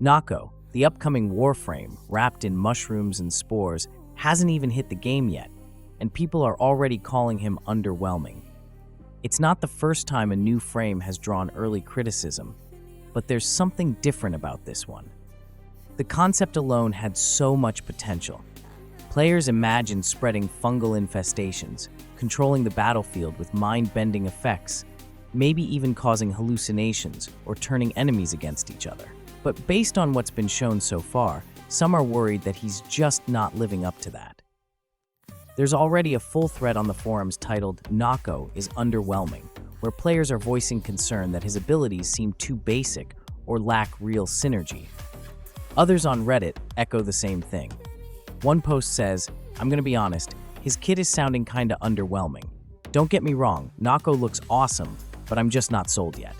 Nokko, the upcoming Warframe, wrapped in mushrooms and spores, hasn't even hit the game yet, and people are already calling him underwhelming. It's not the first time a new frame has drawn early criticism, but there's something different about this one. The concept alone had so much potential. Players imagined spreading fungal infestations, controlling the battlefield with mind-bending effects, maybe even causing hallucinations or turning enemies against each other. But based on what's been shown so far, some are worried that he's just not living up to that. There's already a full thread on the forums titled "Nokko is underwhelming," where players are voicing concern that his abilities seem too basic or lack real synergy. Others on Reddit echo the same thing. One post says, "I'm gonna be honest, his kit is sounding kinda underwhelming. Don't get me wrong, Nokko looks awesome, but I'm just not sold yet."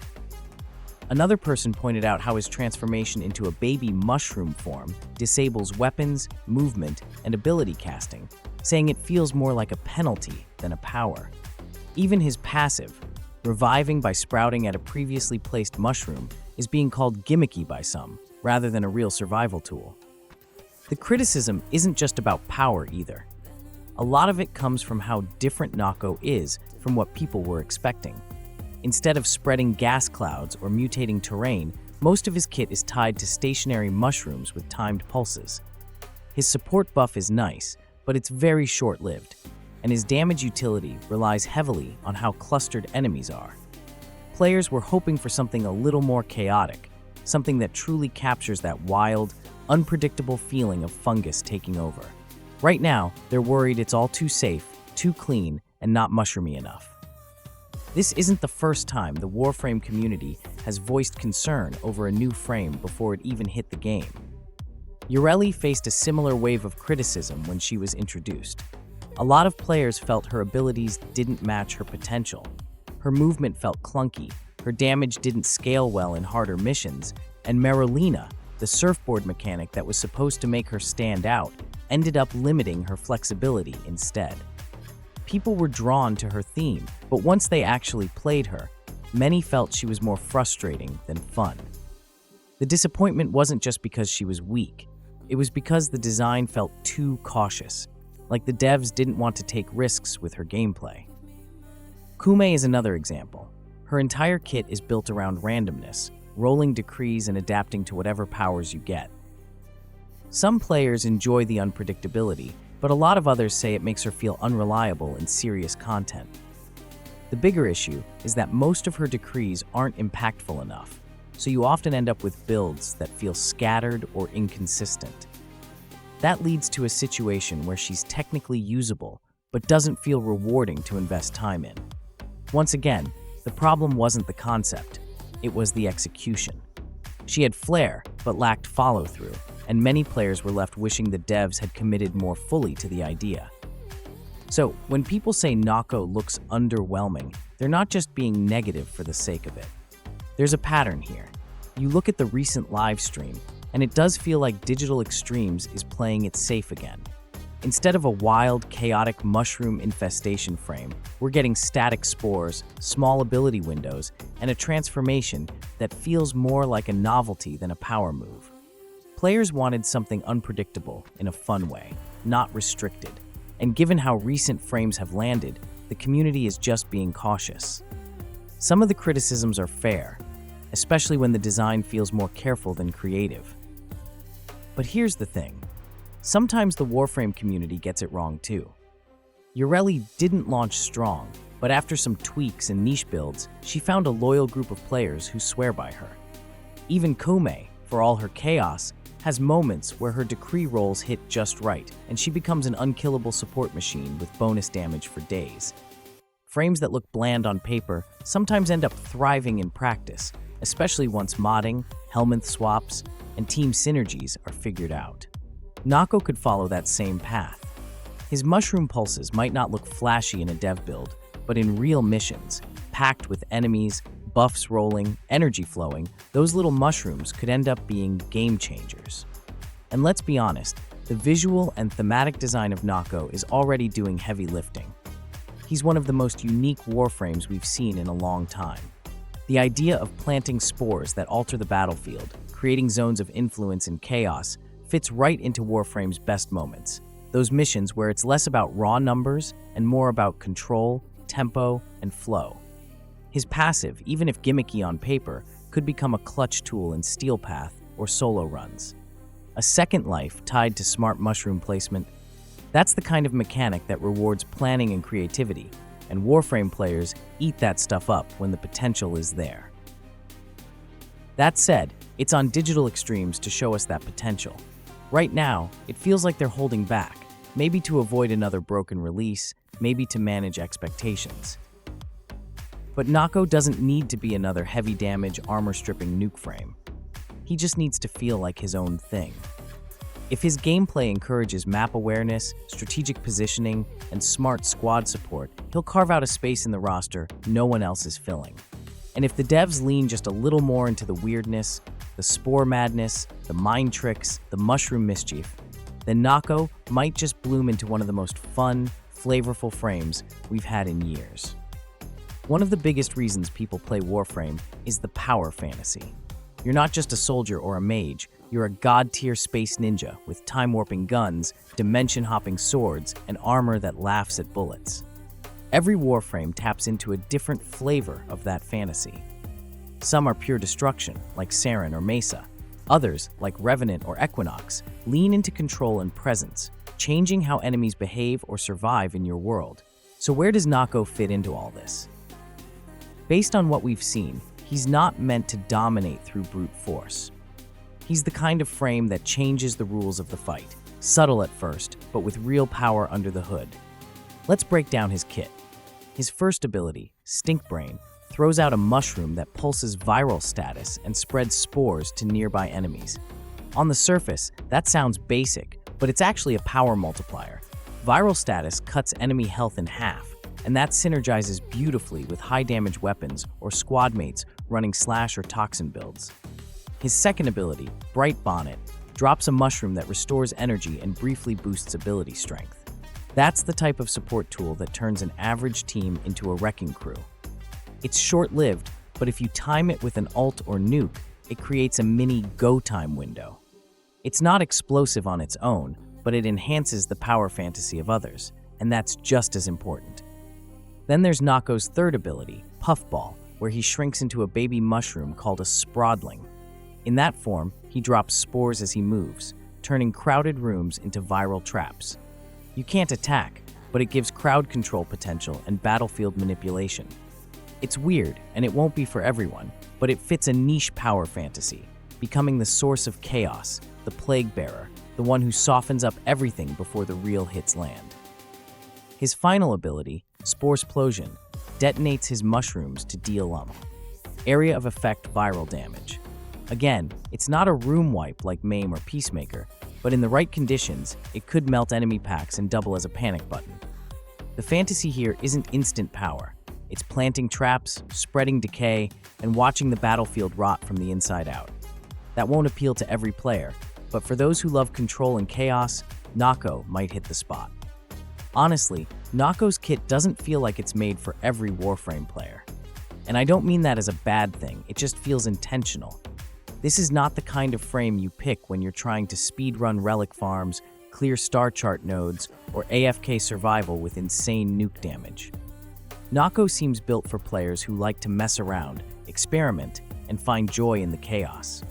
Another person pointed out how his transformation into a baby mushroom form disables weapons, movement, and ability casting, saying it feels more like a penalty than a power. Even his passive, reviving by sprouting at a previously placed mushroom, is being called gimmicky by some, rather than a real survival tool. The criticism isn't just about power either. A lot of it comes from how different Nokko is from what people were expecting. Instead of spreading gas clouds or mutating terrain, most of his kit is tied to stationary mushrooms with timed pulses. His support buff is nice, but it's very short-lived, and his damage utility relies heavily on how clustered enemies are. Players were hoping for something a little more chaotic, something that truly captures that wild, unpredictable feeling of fungus taking over. Right now, they're worried it's all too safe, too clean, and not mushroomy enough. This isn't the first time the Warframe community has voiced concern over a new frame before it even hit the game. Ureli faced a similar wave of criticism when she was introduced. A lot of players felt her abilities didn't match her potential. Her movement felt clunky, her damage didn't scale well in harder missions, and Marolina, the surfboard mechanic that was supposed to make her stand out, ended up limiting her flexibility instead. People were drawn to her theme, but once they actually played her, many felt she was more frustrating than fun. The disappointment wasn't just because she was weak. It was because the design felt too cautious, like the devs didn't want to take risks with her gameplay. Kume is another example. Her entire kit is built around randomness, rolling decrees and adapting to whatever powers you get. Some players enjoy the unpredictability, but a lot of others say it makes her feel unreliable in serious content. The bigger issue is that most of her decrees aren't impactful enough, so you often end up with builds that feel scattered or inconsistent. That leads to a situation where she's technically usable, but doesn't feel rewarding to invest time in. Once again, the problem wasn't the concept, it was the execution. She had flair, but lacked follow-through, and many players were left wishing the devs had committed more fully to the idea. So, when people say Nokko looks underwhelming, they're not just being negative for the sake of it. There's a pattern here. You look at the recent live stream, and it does feel like Digital Extremes is playing it safe again. Instead of a wild, chaotic mushroom infestation frame, we're getting static spores, small ability windows, and a transformation that feels more like a novelty than a power move. Players wanted something unpredictable in a fun way, not restricted. And given how recent frames have landed, the community is just being cautious. Some of the criticisms are fair, especially when the design feels more careful than creative. But here's the thing. Sometimes the Warframe community gets it wrong too. Ureli didn't launch strong, but after some tweaks and niche builds, she found a loyal group of players who swear by her. Even Kume, for all her chaos, has moments where her decree rolls hit just right, and she becomes an unkillable support machine with bonus damage for days. Frames that look bland on paper sometimes end up thriving in practice, especially once modding, helmet swaps, and team synergies are figured out. Nokko could follow that same path. His mushroom pulses might not look flashy in a dev build, but in real missions, packed with enemies, buffs rolling, energy flowing, those little mushrooms could end up being game changers. And let's be honest, the visual and thematic design of Nokko is already doing heavy lifting. He's one of the most unique Warframes we've seen in a long time. The idea of planting spores that alter the battlefield, creating zones of influence and chaos, fits right into Warframe's best moments. Those missions where it's less about raw numbers and more about control, tempo, and flow. His passive, even if gimmicky on paper, could become a clutch tool in Steel Path or solo runs. A second life tied to smart mushroom placement. That's the kind of mechanic that rewards planning and creativity, and Warframe players eat that stuff up when the potential is there. That said, it's on Digital Extremes to show us that potential. Right now, it feels like they're holding back, maybe to avoid another broken release, maybe to manage expectations. But Nokko doesn't need to be another heavy damage, armor-stripping nuke frame. He just needs to feel like his own thing. If his gameplay encourages map awareness, strategic positioning, and smart squad support, he'll carve out a space in the roster no one else is filling. And if the devs lean just a little more into the weirdness, the spore madness, the mind tricks, the mushroom mischief, then Nokko might just bloom into one of the most fun, flavorful frames we've had in years. One of the biggest reasons people play Warframe is the power fantasy. You're not just a soldier or a mage, you're a god-tier space ninja with time-warping guns, dimension-hopping swords, and armor that laughs at bullets. Every Warframe taps into a different flavor of that fantasy. Some are pure destruction, like Saren or Mesa. Others, like Revenant or Equinox, lean into control and presence, changing how enemies behave or survive in your world. So where does Nokko fit into all this? Based on what we've seen, he's not meant to dominate through brute force. He's the kind of frame that changes the rules of the fight, subtle at first, but with real power under the hood. Let's break down his kit. His first ability, Stink Brain, throws out a mushroom that pulses viral status and spreads spores to nearby enemies. On the surface, that sounds basic, but it's actually a power multiplier. Viral status cuts enemy health in half, and that synergizes beautifully with high-damage weapons or squad mates running slash or toxin builds. His second ability, Bright Bonnet, drops a mushroom that restores energy and briefly boosts ability strength. That's the type of support tool that turns an average team into a wrecking crew. It's short-lived, but if you time it with an ult or nuke, it creates a mini go-time window. It's not explosive on its own, but it enhances the power fantasy of others, and that's just as important. Then there's Nokko's third ability, Puffball, where he shrinks into a baby mushroom called a Sprodling. In that form, he drops spores as he moves, turning crowded rooms into viral traps. You can't attack, but it gives crowd control potential and battlefield manipulation. It's weird, and it won't be for everyone, but it fits a niche power fantasy, becoming the source of chaos, the plague bearer, the one who softens up everything before the real hits land. His final ability, Sporesplosion, detonates his mushrooms to deal area of effect viral damage. Again, it's not a room wipe like MAME or Peacemaker, but in the right conditions, it could melt enemy packs and double as a panic button. The fantasy here isn't instant power. It's planting traps, spreading decay, and watching the battlefield rot from the inside out. That won't appeal to every player, but for those who love control and chaos, Nokko might hit the spot. Honestly, Nokko's kit doesn't feel like it's made for every Warframe player. And I don't mean that as a bad thing, it just feels intentional. This is not the kind of frame you pick when you're trying to speedrun relic farms, clear star chart nodes, or AFK survival with insane nuke damage. Nokko seems built for players who like to mess around, experiment, and find joy in the chaos.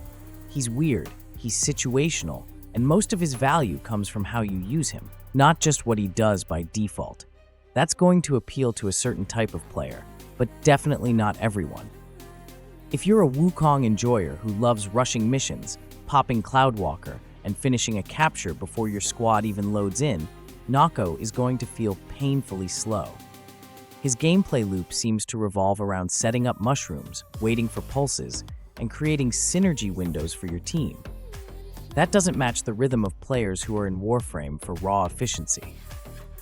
He's weird, he's situational, and most of his value comes from how you use him, not just what he does by default. That's going to appeal to a certain type of player, but definitely not everyone. If you're a Wukong enjoyer who loves rushing missions, popping Cloudwalker, and finishing a capture before your squad even loads in, Nokko is going to feel painfully slow. His gameplay loop seems to revolve around setting up mushrooms, waiting for pulses, and creating synergy windows for your team. That doesn't match the rhythm of players who are in Warframe for raw efficiency.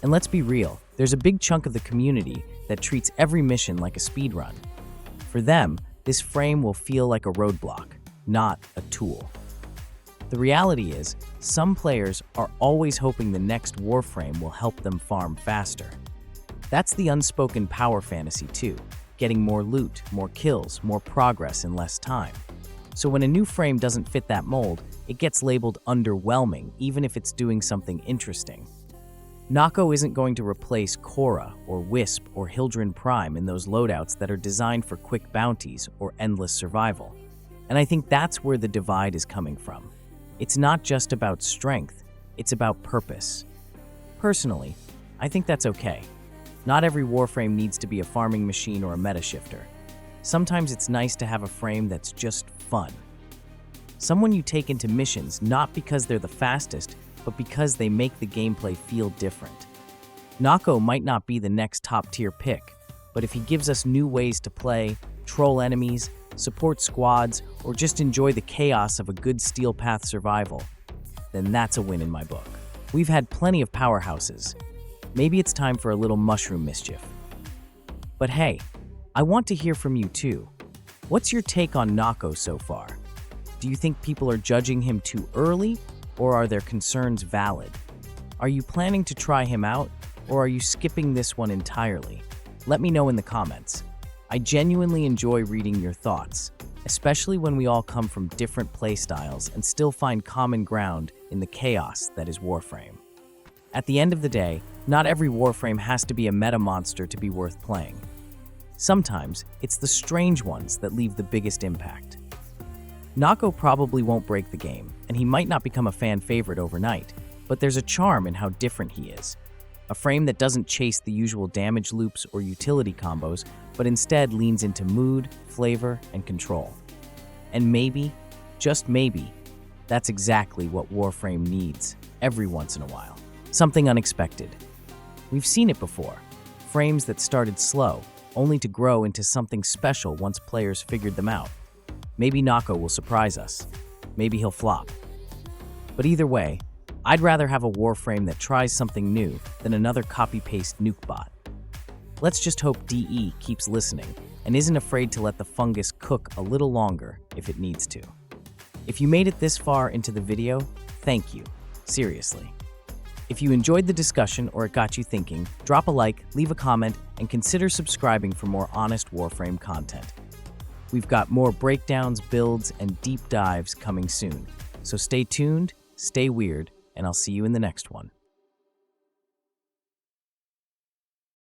And let's be real, there's a big chunk of the community that treats every mission like a speedrun. For them, this frame will feel like a roadblock, not a tool. The reality is, some players are always hoping the next Warframe will help them farm faster. That's the unspoken power fantasy too. getting more loot, more kills, more progress in less time. So when a new frame doesn't fit that mold, it gets labeled underwhelming, even if it's doing something interesting. Nokko isn't going to replace Korra or Wisp or Hildren Prime in those loadouts that are designed for quick bounties or endless survival. And I think that's where the divide is coming from. It's not just about strength, it's about purpose. Personally, I think that's okay. Not every Warframe needs to be a farming machine or a meta shifter. Sometimes it's nice to have a frame that's just fun. Someone you take into missions not because they're the fastest, but because they make the gameplay feel different. Nokko might not be the next top-tier pick, but if he gives us new ways to play, troll enemies, support squads, or just enjoy the chaos of a good Steel Path survival, then that's a win in my book. We've had plenty of powerhouses. Maybe it's time for a little mushroom mischief. But hey, I want to hear from you too. What's your take on Nokko so far? Do you think people are judging him too early, or are their concerns valid? Are you planning to try him out, or are you skipping this one entirely? Let me know in the comments. I genuinely enjoy reading your thoughts, especially when we all come from different playstyles and still find common ground in the chaos that is Warframe. At the end of the day, not every Warframe has to be a meta monster to be worth playing. Sometimes, it's the strange ones that leave the biggest impact. Nokko probably won't break the game, and he might not become a fan favorite overnight, but there's a charm in how different he is. A frame that doesn't chase the usual damage loops or utility combos, but instead leans into mood, flavor, and control. And maybe, just maybe, that's exactly what Warframe needs every once in a while. Something unexpected. We've seen it before. Frames that started slow, only to grow into something special once players figured them out. Maybe Nokko will surprise us. Maybe he'll flop. But either way, I'd rather have a Warframe that tries something new than another copy-paste nuke bot. Let's just hope DE keeps listening and isn't afraid to let the fungus cook a little longer if it needs to. If you made it this far into the video, thank you. Seriously. If you enjoyed the discussion or it got you thinking, drop a like, leave a comment, and consider subscribing for more honest Warframe content. We've got more breakdowns, builds, and deep dives coming soon. So stay tuned, stay weird, and I'll see you in the next one.